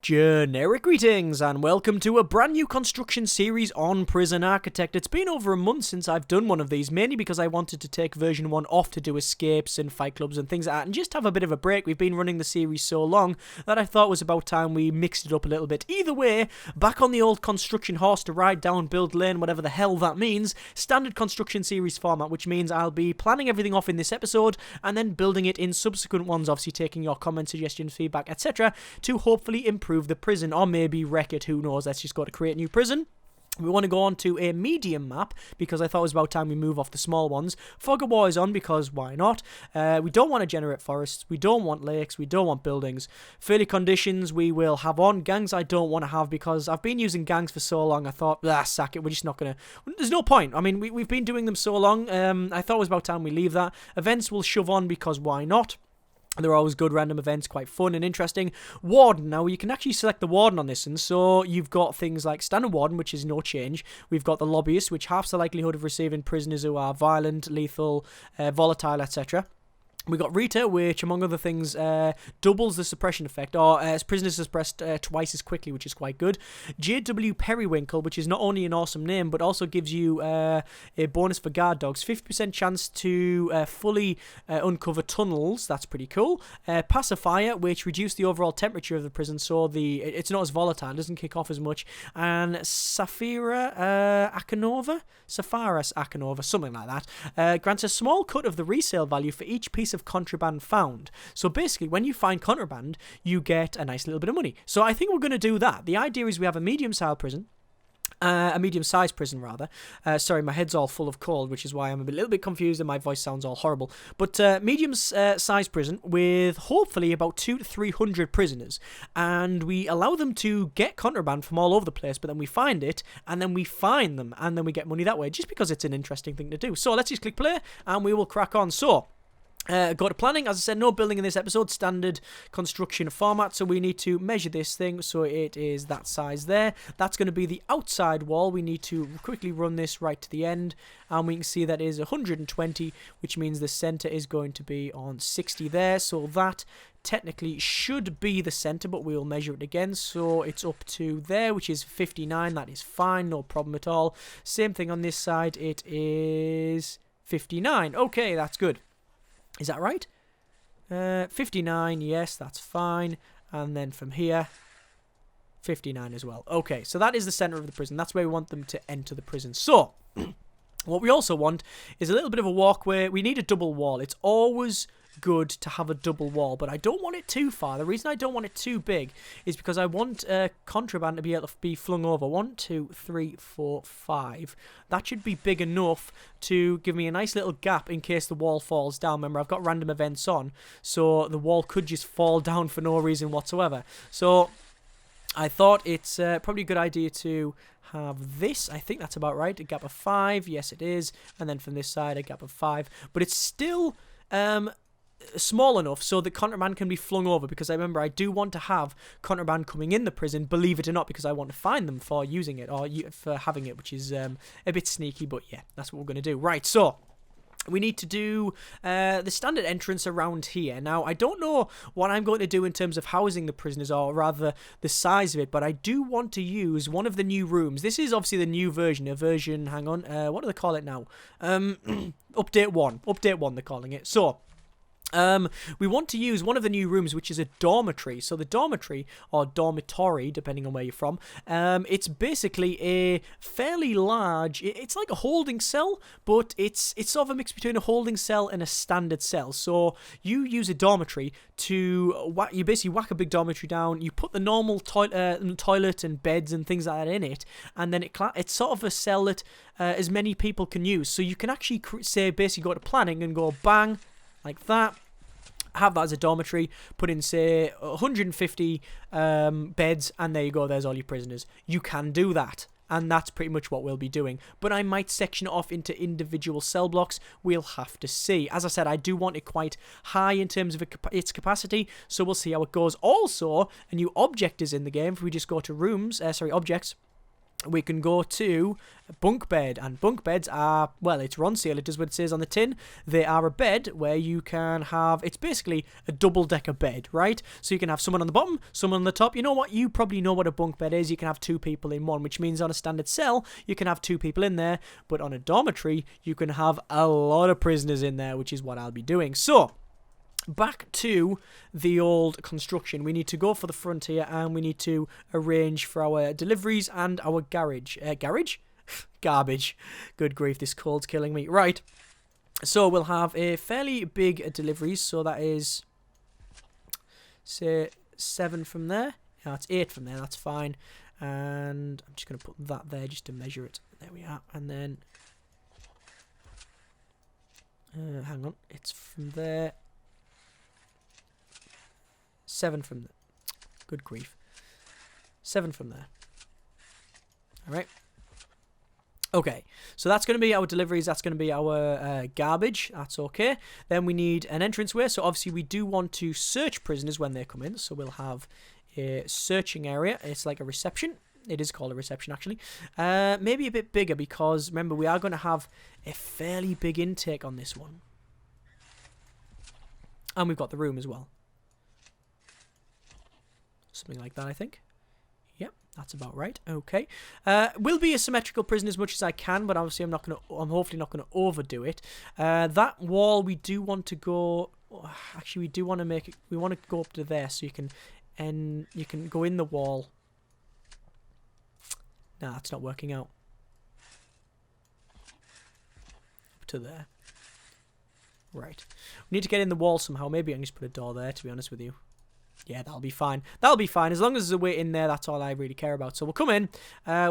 Generic greetings and welcome to a brand new construction series on Prison Architect. It's been over a month since I've done one of these, mainly because I wanted to take version 1 off to do escapes and fight clubs and things like that and just have a bit of a break. We've been running the series so long that I thought it was about time we mixed it up a little bit. Either way, back on the old construction horse to ride down, build lane, whatever the hell that means. Standard construction series format, which means I'll be planning everything off in this episode and then building it in subsequent ones, obviously taking your comments, suggestions, feedback, etc. to hopefully improve the prison, or maybe wreck it, who knows. Let's just go to create a new prison. We want to go on to a medium map because I thought it was about time we move off the small ones. Fog of War is on because why not? We don't want to generate forests. We don't want lakes. We don't want buildings. Fairly conditions we will have on. Gangs I don't want to have because I've been using gangs for so long. I thought, sack it. We're just not going to... There's no point. I mean, we've been doing them so long. I thought it was about time we leave that. Events will shove on because why not? They're always good random events, quite fun and interesting. Warden, now you can actually select the Warden on this, and so you've got things like Standard Warden, which is no change. We've got the Lobbyist, which halves the likelihood of receiving prisoners who are violent, lethal, volatile, etc. We got Rita, which, among other things, doubles the suppression effect, or prisoners suppressed twice as quickly, which is quite good. J.W. Periwinkle, which is not only an awesome name, but also gives you a bonus for guard dogs. 50% chance to fully uncover tunnels. That's pretty cool. Pacifier, which reduces the overall temperature of the prison, so it's not as volatile, doesn't kick off as much. And Sapphira Akanova? Sapphirus Akanova, something like that. Grants a small cut of the resale value for each piece of contraband found. So basically, when you find contraband, you get a nice little bit of money. So I think we're going to do that. The idea is we have a medium-sized prison. Sorry, my head's all full of cold, which is why I'm a little bit confused and my voice sounds all horrible. But medium-sized prison with hopefully about 200 to 300 prisoners. And we allow them to get contraband from all over the place, but then we find it, and then we fine them, and then we get money that way, just because it's an interesting thing to do. So let's just click play, and we will crack on. So... go to planning. As I said, no building in this episode, standard construction format, so we need to measure this thing, so it is that size there. That's going to be the outside wall. We need to quickly run this right to the end, and we can see that is 120, which means the center is going to be on 60 there, so that technically should be the center, but we will measure it again, so it's up to there, which is 59. That is fine, no problem at all. Same thing on this side, it is 59. Okay, that's good. Is that right? 59, yes, that's fine. And then from here, 59 as well. Okay, so that is the center of the prison. That's where we want them to enter the prison. So, what we also want is a little bit of a walkway. We need a double wall. It's always good to have a double wall, but I don't want it too far. The reason I don't want it too big is because I want contraband to be able to be flung over. 1, 2, 3, 4, 5. That should be big enough to give me a nice little gap in case the wall falls down. Remember, I've got random events on, so the wall could just fall down for no reason whatsoever. So I thought it's probably a good idea to have this. I think that's about right. A gap of 5. Yes, it is. And then from this side, a gap of 5. But it's still... small enough so that contraband can be flung over, because I remember I do want to have contraband coming in the prison, believe it or not, because I want to find them for using it or for having it, which is a bit sneaky, but yeah, that's what we're going to do. Right, so we need to do the standard entrance around here. Now, I don't know what I'm going to do in terms of housing the prisoners, or rather the size of it, but I do want to use one of the new rooms. This is obviously the new version, hang on, what do they call it now? Update 1 they're calling it. So, we want to use one of the new rooms, which is a dormitory. So the dormitory, or dormitory, depending on where you're from, it's basically a fairly large, it's like a holding cell, but it's sort of a mix between a holding cell and a standard cell. So you use a dormitory to, you basically whack a big dormitory down, you put the normal toilet and beds and things like that in it, and then it's sort of a cell that as many people can use. So you can actually say, basically go to planning and go bang, like that, have that as a dormitory, put in, say, 150 beds, and there you go, there's all your prisoners. You can do that, and that's pretty much what we'll be doing. But I might section it off into individual cell blocks. We'll have to see. As I said, I do want it quite high in terms of its capacity, so we'll see how it goes. Also, a new object is in the game. If we just go to rooms, objects, we can go to bunk bed, and bunk beds are, well, it's Ronseal, it does what it says on the tin. They are a bed where you can have, it's basically a double-decker bed, right? So you can have someone on the bottom, someone on the top. You know what? You probably know what a bunk bed is. You can have 2 people in one, which means on a standard cell, you can have 2 people in there, but on a dormitory, you can have a lot of prisoners in there, which is what I'll be doing. So, back to the old construction. We need to go for the front here, and we need to arrange for our deliveries and our garage. Garage? Garbage. Good grief, this cold's killing me. Right. So we'll have a fairly big deliveries. So that is, say, 7 from there. Yeah, that's 8 from there. That's fine. And I'm just going to put that there just to measure it. There we are. And then, hang on. It's from there. 7 from there. Good grief. 7 from there. Alright. Okay, so that's going to be our deliveries. That's going to be our garbage. That's okay. Then we need an entranceway. So obviously we do want to search prisoners when they come in. So we'll have a searching area. It's like a reception. It is called a reception, actually. Maybe a bit bigger because, remember, we are going to have a fairly big intake on this one. And we've got the room as well. Something like that, I think. Yep, that's about right. Okay. Will be a symmetrical prison as much as I can, but obviously I'm hopefully not gonna overdo it. That wall we do want to go. Actually, we do want to make it. We want to go up to there, so you can go in the wall. Nah, it's not working out. Up to there. Right. We need to get in the wall somehow. Maybe I can just put a door there, to be honest with you. Yeah, that'll be fine. That'll be fine. As long as there's a way in there, that's all I really care about. So we'll come in.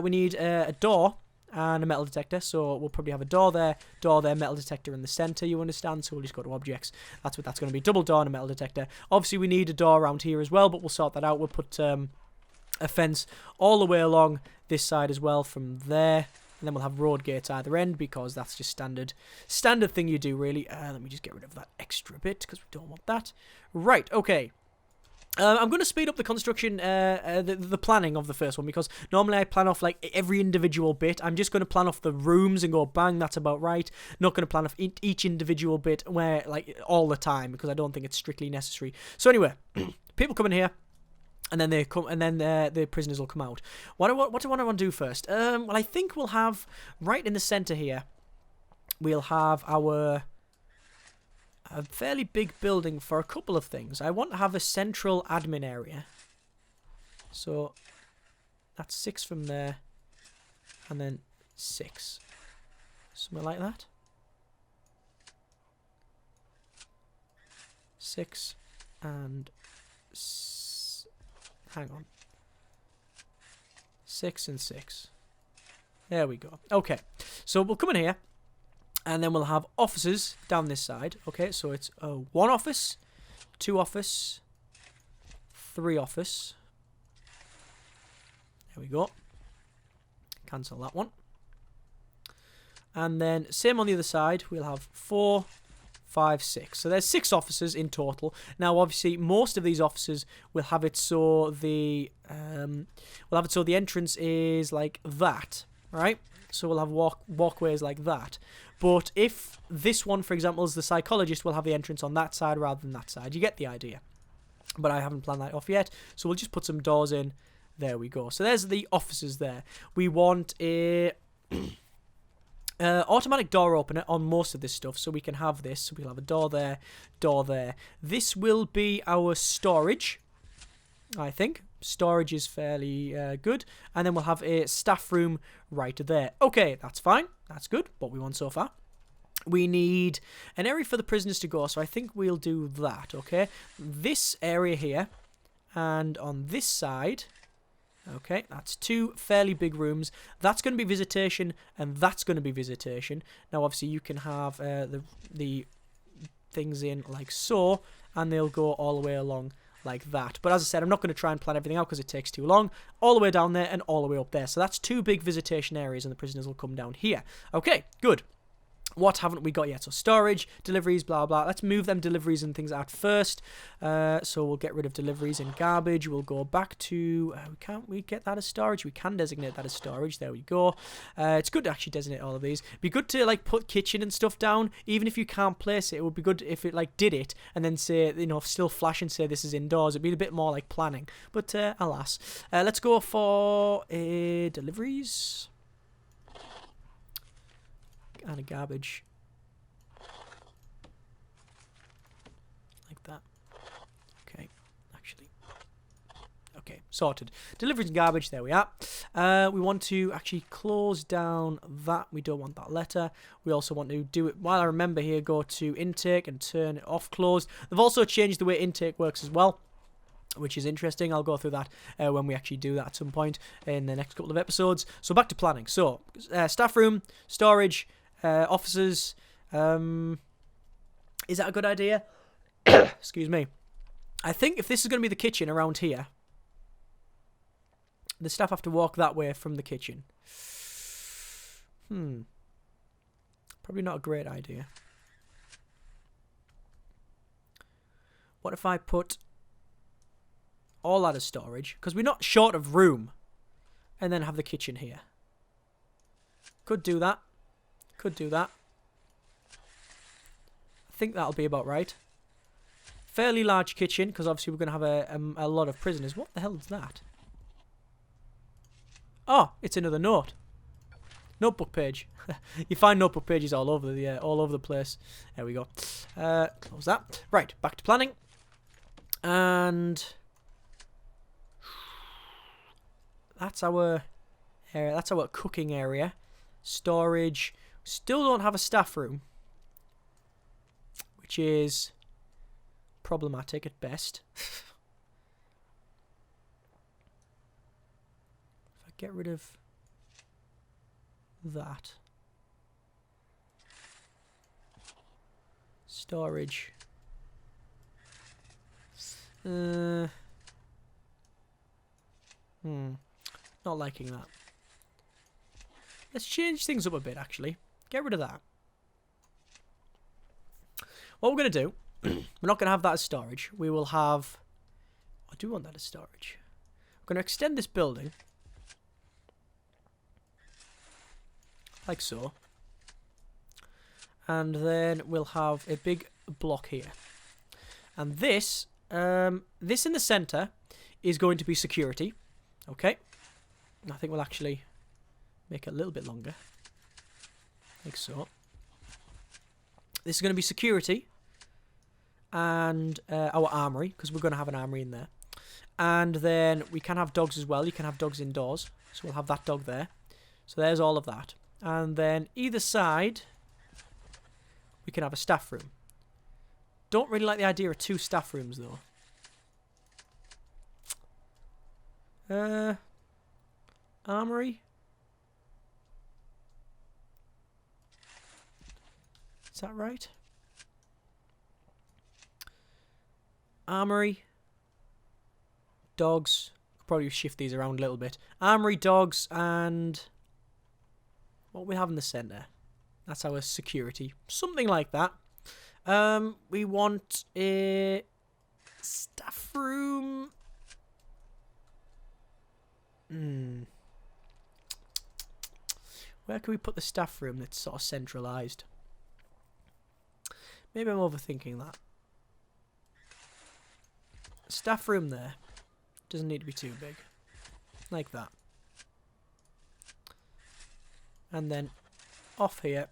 We need a door and a metal detector. So we'll probably have a door there, metal detector in the center, you understand? So we'll just go to objects. That's what that's going to be. Double door and a metal detector. Obviously, we need a door around here as well, but we'll sort that out. We'll put a fence all the way along this side as well from there. And then we'll have road gates either end because that's just standard thing you do, really. Let me just get rid of that extra bit because we don't want that. Right, okay. I'm going to speed up the construction, the planning of the first one, because normally I plan off like every individual bit. I'm just going to plan off the rooms and go bang, that's about right. Not going to plan off each individual bit where like all the time because I don't think it's strictly necessary. So anyway, people come in here. And then they come, and then the prisoners will come out. What do I want to do first? Well, I think we'll have right in the center here. We'll have a fairly big building for a couple of things. I want to have a central admin area. So that's 6 from there, and then 6, something like that. 6 and. Hang on. 6 and 6. There we go. Okay. So we'll come in here. And then we'll have offices down this side. Okay. So it's 1 office. 2 office. 3 office. There we go. Cancel that one. And then same on the other side. We'll have 4, 5, 6. So there's 6 officers in total. Now, obviously, most of these officers will have it so the entrance is like that, right? So we'll have walkways like that. But if this one, for example, is the psychologist, we'll have the entrance on that side rather than that side. You get the idea. But I haven't planned that off yet. So we'll just put some doors in. There we go. So there's the officers there. We want a automatic door opener on most of this stuff, so we can have this. So we'll have a door there, door there. This will be our storage, I think. Storage is fairly good. And then we'll have a staff room right there. Okay, that's fine. That's good. What we want so far. We need an area for the prisoners to go, so I think we'll do that, okay? This area here, and on this side. Okay, that's 2 fairly big rooms. That's going to be visitation, and that's going to be visitation. Now, obviously, you can have the things in like so, and they'll go all the way along like that. But as I said, I'm not going to try and plan everything out because it takes too long. All the way down there and all the way up there. So that's 2 big visitation areas, and the prisoners will come down here. Okay, good. What haven't we got yet? So storage, deliveries, blah, blah. Let's move them deliveries and things out first. So we'll get rid of deliveries and garbage. We'll go back to... can't we get that as storage? We can designate that as storage. There we go. It's good to actually designate all of these. Be good to, like, put kitchen and stuff down. Even if you can't place it, it would be good if it, like, did it and then say, you know, still flash and say this is indoors. It'd be a bit more like planning. But, alas. Let's go for deliveries. And a garbage. Like that. Okay, actually. Okay, sorted. Deliveries and garbage, there we are. We want to actually close down that. We don't want that letter. We also want to do it, while I remember here, go to intake and turn it off closed. They've also changed the way intake works as well, which is interesting. I'll go through that when we actually do that at some point in the next couple of episodes. So back to planning. So, staff room, storage, offices. Is that a good idea? Excuse me. I think if this is going to be the kitchen around here, the staff have to walk that way from the kitchen. Probably not a great idea. What if I put all that as storage? Because we're not short of room. And then have the kitchen here. Could do that. Could do that. I think that'll be about right. Fairly large kitchen, because obviously we're going to have a lot of prisoners. What the hell is that? Oh, it's another note. Notebook page. You find notebook pages all over the place. There we go. Close that. Right, back to planning. And that's our area. That's our cooking area. Storage. Still don't have a staff room, which is problematic at best. If I get rid of that. Storage. Not liking that. Let's change things up a bit, actually. Get rid of that. What we're going to do, we're not going to have that as storage. We will have... I do want that as storage. We're going to extend this building. Like so. And then we'll have a big block here. And this, this in the centre is going to be security. Okay. I think we'll actually make it a little bit longer. Like so. This is going to be security. And our armory, because we're going to have an armory in there. And then we can have dogs as well. You can have dogs indoors. So we'll have that dog there. So there's all of that. And then either side, we can have a staff room. Don't really like the idea of 2 staff rooms, though. Armory. Is that right? Armory. Dogs. Probably shift these around a little bit. Armory, dogs, and what we have in the centre. That's our security. Something like that. We want a staff room. Where can we put the staff room that's sort of centralised? Maybe I'm overthinking that. Staff room there. Doesn't need to be too big. Like that. And then off here.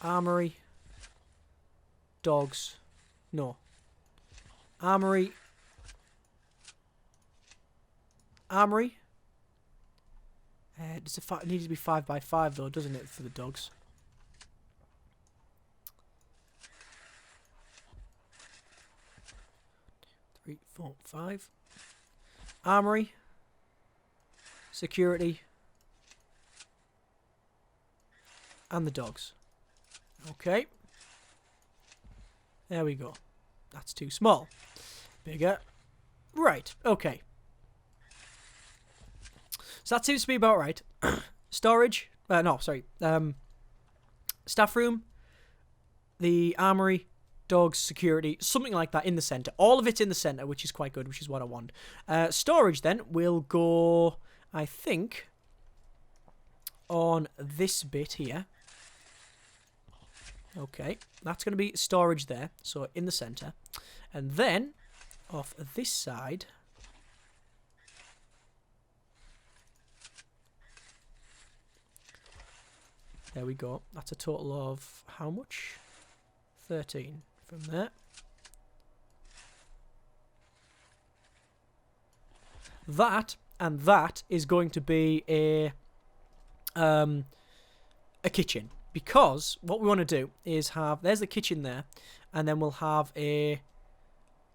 Armory. Dogs. No. Armory. Armory. It needs to be 5 by 5 though, doesn't it, for the dogs? Three, 4, 5. Armory. Security. And the dogs. Okay. There we go. That's too small. Bigger. Right. Okay. So that seems to be about right. Storage. No, sorry. Staff room, the armory, dogs, security, something like that in the centre. All of it's in the centre, which is quite good, which is what I want. Storage then will go, I think, on this bit here. Okay, that's going to be storage there, so in the centre. And then, off this side, there we go. That's a total of how much? 13 from there. That and that is going to be a kitchen, because what we want to do is have, there's the kitchen there, and then we'll have a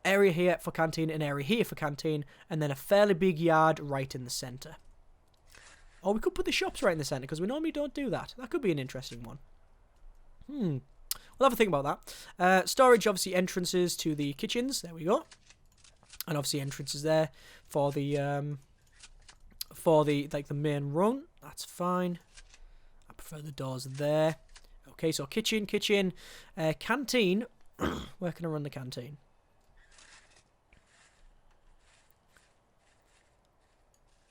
area here for canteen, an area here for canteen, and then a fairly big yard right in the centre. Or we could put the shops right in the centre, because we normally don't do that. That could be an interesting one. We'll have a think about that. Storage, obviously entrances to the kitchens. There we go. And obviously entrances there for the like the main run. That's fine. I prefer the doors there. Okay, so kitchen, canteen. Where can I run the canteen?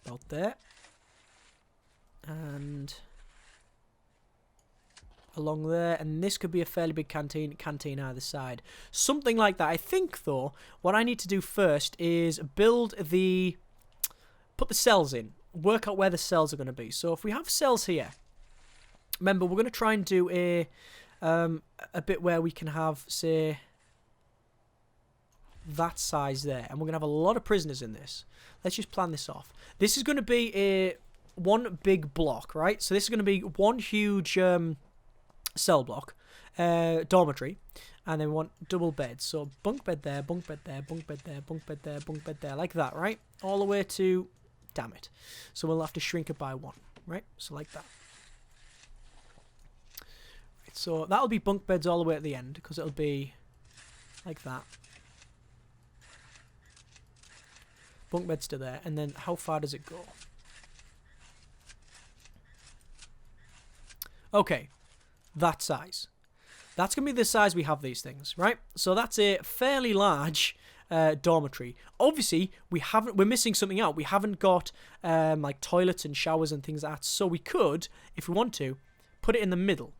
About there. And along there, and this could be a fairly big canteen either side. Something like that. I think, though, what I need to do first is put the cells in. Work out where the cells are going to be. So if we have cells here, remember, we're going to try and do a bit where we can have, say, that size there. And we're going to have a lot of prisoners in this. Let's just plan this off. This is going to be one big block, right? So this is going to be one huge cell block, dormitory, and then we want double beds. So bunk bed there, bunk bed there, bunk bed there, bunk bed there, bunk bed there, like that, right? All the way to, damn it. So we'll have to shrink it by one, right? So like that. Right, so that'll be bunk beds all the way at the end, because it'll be like that. Bunk beds to there, and then how far does it go? Okay, that size. That's going to be the size we have these things, right? So that's a fairly large dormitory. Obviously, we're missing something out. We haven't got like toilets and showers and things like that. So we could, if we want to, put it in the middle.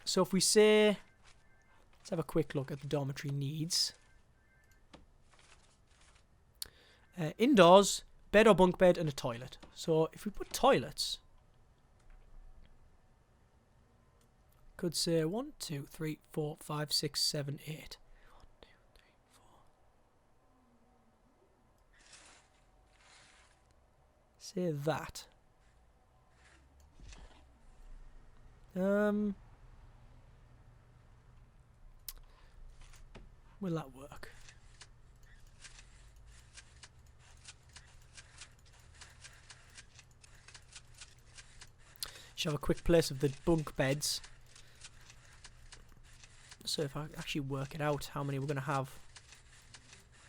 So if we say, let's have a quick look at the dormitory needs. Indoors, bed or bunk bed, and a toilet. So if we put toilets, could say 1, 2, 3, 4, 5, 6, 7, 8. 1, 2, 3, 4. Say that. Will that work? Should have a quick place of the bunk beds. So if I actually work it out, how many we're going to have?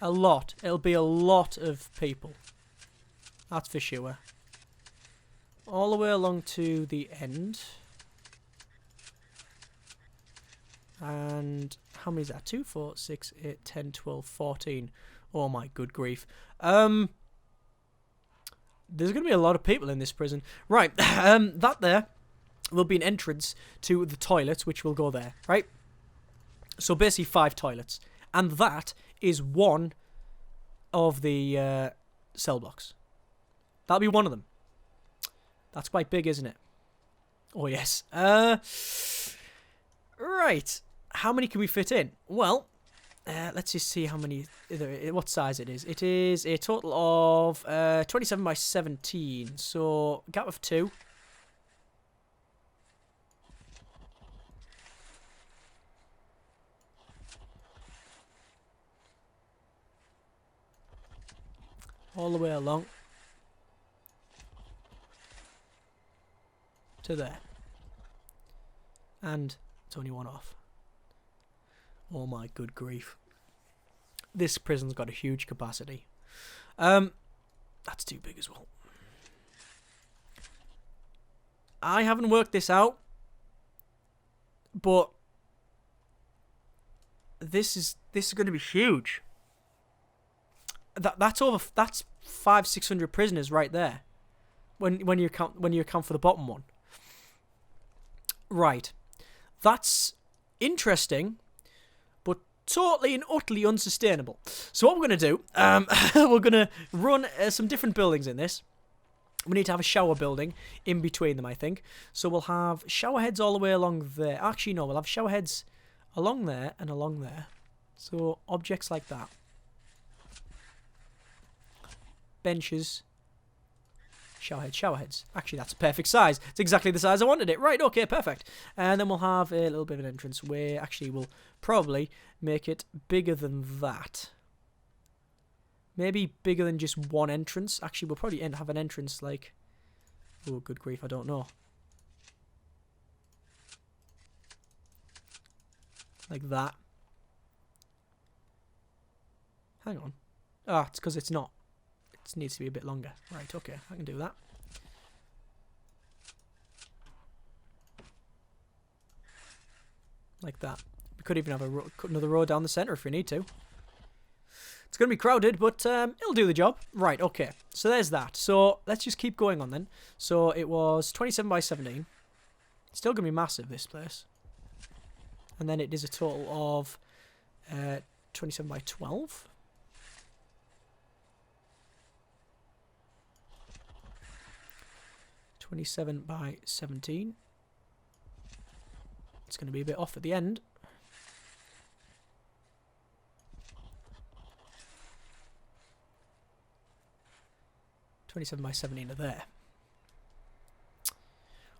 A lot. It'll be a lot of people. That's for sure. All the way along to the end. And how many is that? 2, 4, 6, 8, 10, 12, 14. Oh my good grief. There's going to be a lot of people in this prison. Right, that there will be an entrance to the toilet, which will go there, right? So basically 5 toilets. And that is one of the cell blocks. That'll be one of them. That's quite big, isn't it? Oh, yes. Right. How many can we fit in? Well, let's just see how many, what size it is. It is a total of 27 by 17. So, gap of 2. All the way along to there. And it's only one off. Oh my good grief. This prison's got a huge capacity. That's too big as well. I haven't worked this out, but this is going to be huge. That's 500-600 prisoners right there. When you account for the bottom one. Right. That's interesting, but totally and utterly unsustainable. So what we're going to do, we're going to run some different buildings in this. We need to have a shower building in between them, I think. So we'll have shower heads all the way along there. Actually, no, we'll have shower heads along there and along there. So objects like that. Benches. Shower heads. Actually, that's a perfect size. It's exactly the size I wanted it. Right, okay, perfect. And then we'll have a little bit of an entrance where actually we'll probably make it bigger than that. Maybe bigger than just one entrance. Actually, we'll probably have an entrance like... Oh, good grief, I don't know. Like that. Hang on. Ah, it's because it's not. It needs to be a bit longer. Right, okay, I can do that. Like that. We could even have another row down the centre if we need to. It's going to be crowded, but it'll do the job. Right, okay. So there's that. So let's just keep going on then. So it was 27 by 17. It's still going to be massive, this place. And then it is a total of 27 by 12. $27 by 17. It's going to be a bit off at the end. $27 by 17 are there.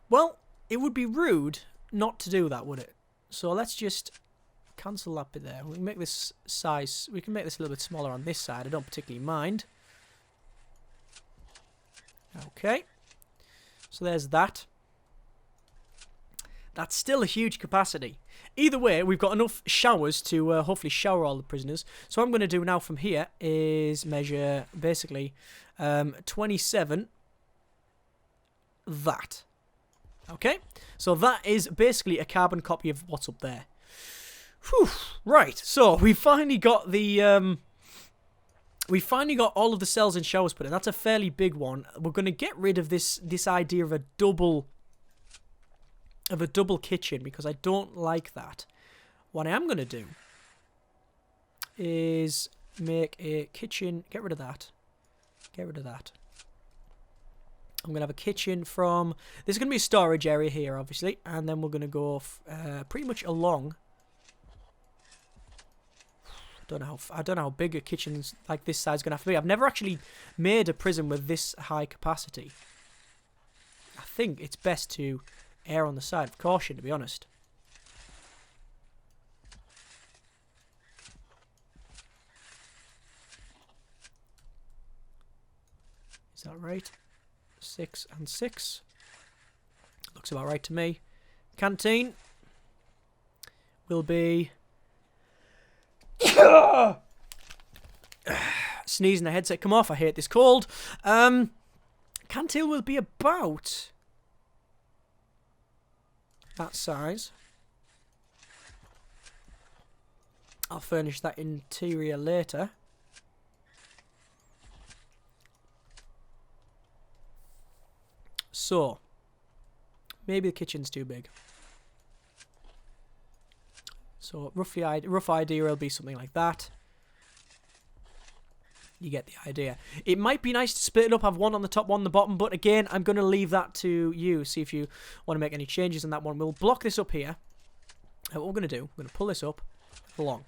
Well, it would be rude not to do that, would it? So let's just cancel that bit there. We can make this size. We can make this a little bit smaller on this side. I don't particularly mind. Okay. So there's that. That's still a huge capacity. Either way, we've got enough showers to hopefully shower all the prisoners. So what I'm going to do now from here is measure basically 27. That. Okay? So that is basically a carbon copy of what's up there. Whew. Right. So we finally got the... We finally got all of the cells and showers put in. That's a fairly big one. We're going to get rid of this idea of a double kitchen because I don't like that. What I am going to do is make a kitchen. Get rid of that. Get rid of that. I'm going to have a kitchen from... There's going to be a storage area here, obviously. And then we're going to go pretty much along... I don't know how big a kitchen like this size is going to have to be. I've never actually made a prison with this high capacity. I think it's best to err on the side of caution, to be honest. Is that right? 6 and 6. Looks about right to me. Canteen will be... Sneezing, the headset come off. I hate this cold. Canteen will be about that size. I'll furnish that interior later. So maybe the kitchen's too big. So rough idea will be something like that. You get the idea. It might be nice to split it up, have one on the top, one on the bottom, but again, I'm going to leave that to you. See if you want to make any changes on that one. We'll block this up here. And what we're going to do, we're going to pull this up along.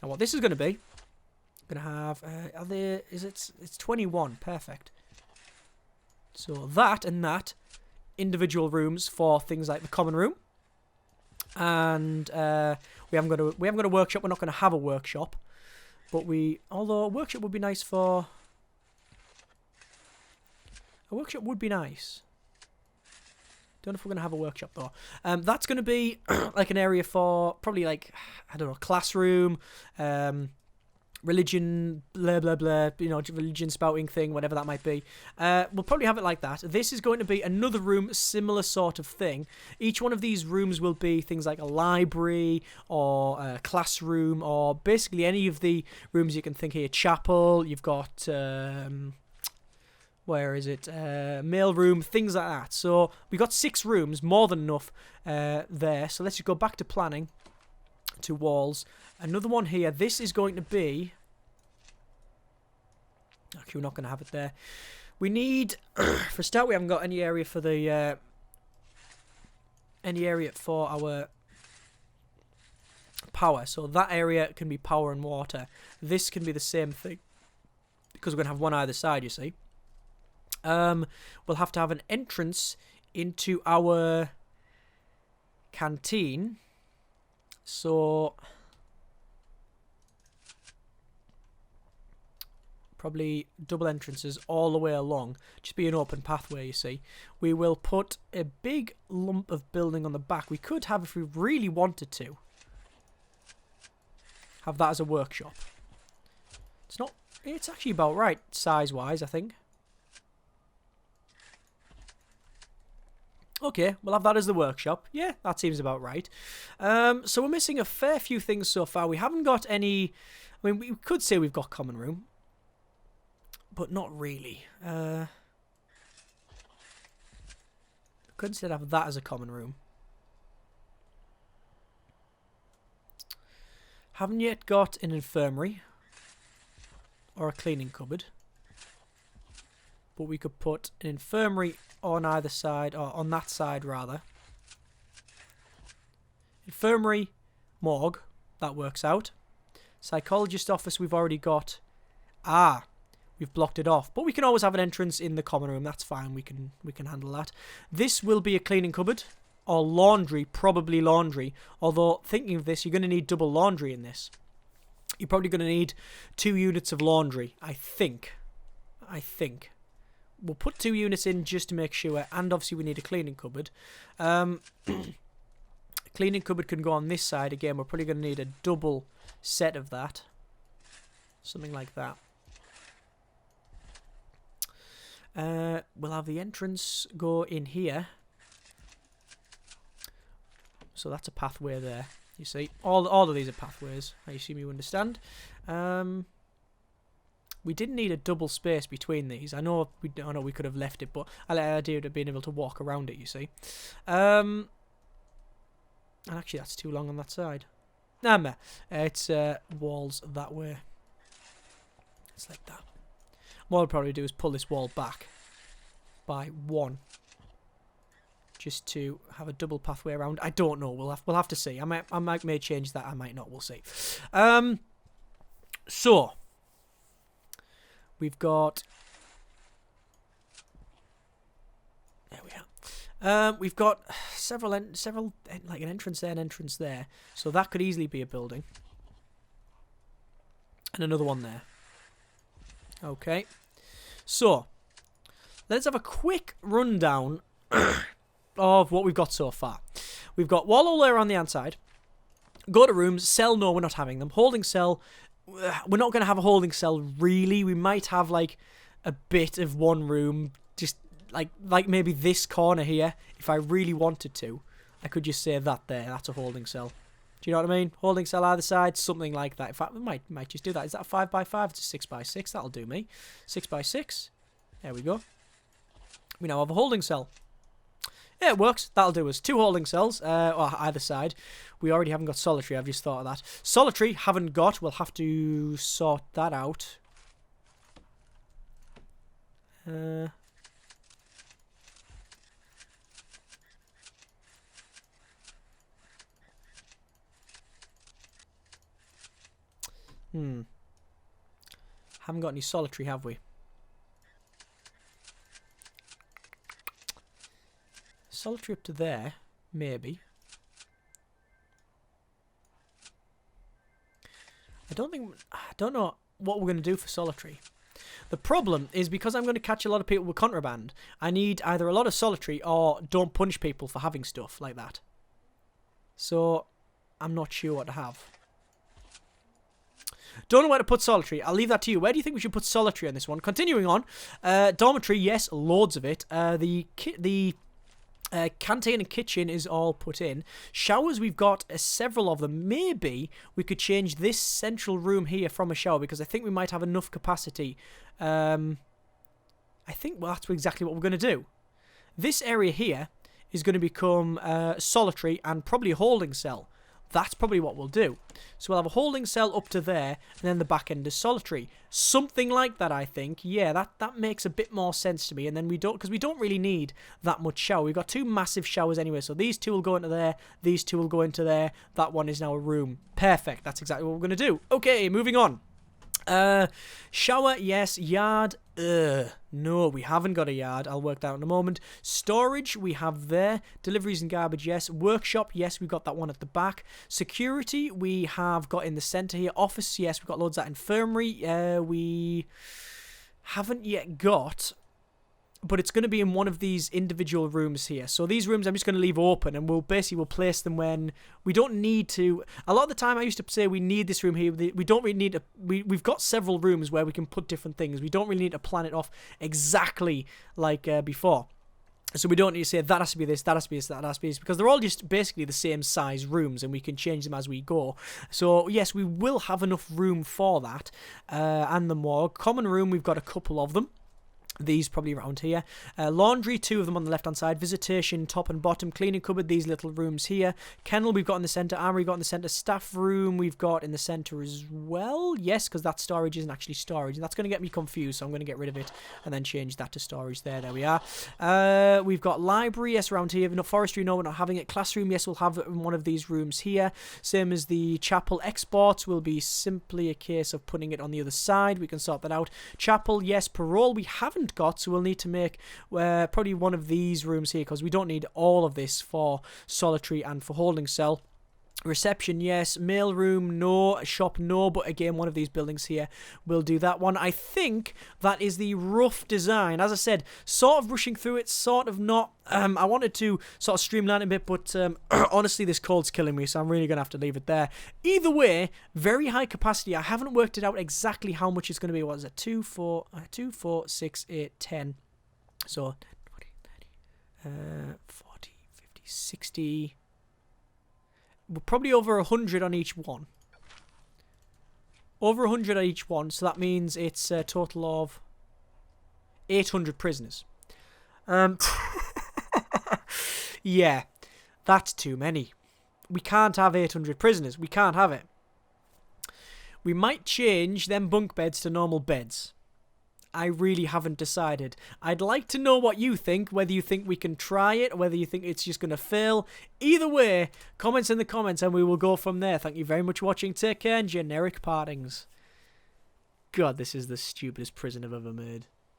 Now what this is going to be, I'm going to have, it's 21, perfect. So that and that, individual rooms for things like the common room. And we haven't got a workshop. We're not going to have a workshop, but although a workshop would be nice for... A workshop would be nice. Don't know if we're going to have a workshop though. That's going to be like an area for probably like, I don't know, classroom, religion, blah, blah, blah, you know, religion spouting thing, whatever that might be. We'll probably have it like that. This is going to be another room, similar sort of thing. Each one of these rooms will be things like a library or a classroom or basically any of the rooms you can think here. Chapel, you've got, where is it? Mail room, things like that. So we got 6 rooms, more than enough there. So let's just go back to planning, to walls. Another one here. This is going to be... Actually, we're not going to have it there. We need... for a start, we haven't got any area for the... any area for our power. So that area can be power and water. This can be the same thing. Because we're going to have one either side, you see. We'll have to have an entrance into our canteen. So... probably double entrances all the way along. Just be an open pathway, you see. We will put a big lump of building on the back. We could have, if we really wanted to, have that as a workshop. It's not... It's actually about right, size-wise, I think. Okay, we'll have that as the workshop. Yeah, that seems about right. So we're missing a fair few things so far. We haven't got any... I mean, we could say we've got common room. But not really. Could instead have that as a common room. Haven't yet got an infirmary. Or a cleaning cupboard. But we could put an infirmary on either side, or on that side rather. Infirmary, morgue, that works out. Psychologist office we've already got. Ah, we've blocked it off. But we can always have an entrance in the common room, that's fine, we can handle that. This will be a cleaning cupboard, or laundry, probably laundry. Although, thinking of this, you're going to need double laundry in this. You're probably going to need 2 units of laundry, I think. We'll put 2 units in just to make sure, and obviously we need a cleaning cupboard. Cleaning cupboard can go on this side. Again, we're probably going to need a double set of that. Something like that. We'll have the entrance go in here. So that's a pathway there. You see, all of these are pathways. I assume you understand. We didn't need a double space between these. I know we could have left it, but I like the idea of being able to walk around it. You see, and actually that's too long on that side. Nah, it's walls that way. It's like that. What I'll probably do is pull this wall back by 1, just to have a double pathway around. I don't know. We'll have to see. I may change that. I might not. We'll see. So we've got. There we are. We've got several like an entrance there, an entrance there. So that could easily be a building, and another one there. Okay. So, let's have a quick rundown of what we've got so far. We've got wall all the way around the outside. Go to rooms. Cell, no, we're not having them. Holding cell, we're not going to have a holding cell, really. We might have, like, a bit of one room, just, like maybe this corner here. If I really wanted to, I could just say that there. That's a holding cell. Do you know what I mean? Holding cell either side, something like that. In fact, we might just do that. Is that a 5x5? It's a 6x6. That'll do me. 6x6. There we go. We now have a holding cell. Yeah, it works. That'll do us. 2 holding cells, or either side. We already haven't got solitary. I've just thought of that. Solitary, haven't got. We'll have to sort that out. Haven't got any solitary, have we? Solitary up to there, maybe. I don't know what we're going to do for solitary. The problem is because I'm going to catch a lot of people with contraband, I need either a lot of solitary or don't punish people for having stuff like that. So, I'm not sure what to have. Don't know where to put solitary. I'll leave that to you. Where do you think we should put solitary on this one? Continuing on. Dormitory, yes, loads of it. The canteen and kitchen is all put in. Showers, we've got several of them. Maybe we could change this central room here from a shower because I think we might have enough capacity. I think that's exactly what we're going to do. This area here is going to become solitary and probably a holding cell. That's probably what we'll do. So we'll have a holding cell up to there, and then the back end is solitary. Something like that, I think. Yeah, that makes a bit more sense to me. And then because we don't really need that much shower. We've got 2 massive showers anyway, so these 2 will go into there, these 2 will go into there. That one is now a room. Perfect. That's exactly what we're going to do. Okay, moving on. Shower, yes. Yard, no, we haven't got a yard. I'll work that out in a moment. Storage, we have there. Deliveries and garbage, yes. Workshop, yes, we've got that one at the back. Security, we have got in the centre here. Office, yes, we've got loads of that. Infirmary, we haven't yet got, but it's going to be in one of these individual rooms here. So these rooms I'm just going to leave open, and we'll place them when we don't need to. A lot of the time I used to say we need this room here. We don't really need we've got several rooms where we can put different things. We don't really need to plan it off exactly like before. So we don't need to say that has to be this, that has to be this, that has to be this, because they're all just basically the same size rooms and we can change them as we go. So yes, we will have enough room for that. And the morgue. Common room, we've got a couple of them. These probably around here. Laundry, 2 of them on the left hand side. Visitation, top and bottom. Cleaning cupboard, these little rooms here. Kennel, we've got in the centre. Armory, we've got in the centre. Staff room, we've got in the centre as well. Yes, because that storage isn't actually storage. And that's going to get me confused, so I'm going to get rid of it and then change that to storage there. There we are. We've got library, yes, around here. No, forestry, no, we're not having it. Classroom, yes, we'll have it in one of these rooms here. Same as the chapel. Exports will be simply a case of putting it on the other side. We can sort that out. Chapel, yes. Parole, we haven't got, so we'll need to make probably one of these rooms here because we don't need all of this for solitary and for holding cell. Reception, yes. Mail room, no. Shop, no. But again, one of these buildings here will do that one. I think that is the rough design. As I said, sort of rushing through it, sort of not. I wanted to sort of streamline it a bit, but honestly, this cold's killing me, so I'm really going to have to leave it there. Either way, very high capacity. I haven't worked it out exactly how much it's going to be. What is it? 2, 4, 6, 8, 10. So, 40, 50, 60... We're probably over 100 on each one. Over 100 on each one, so that means it's a total of 800 prisoners. Yeah, that's too many. We can't have 800 prisoners. We can't have it. We might change them bunk beds to normal beds. I really haven't decided. I'd like to know what you think, whether you think we can try it or whether you think it's just going to fail. Either way, comments in the comments and we will go from there. Thank you very much for watching. Take care and generic partings. God, this is the stupidest prison I've ever made.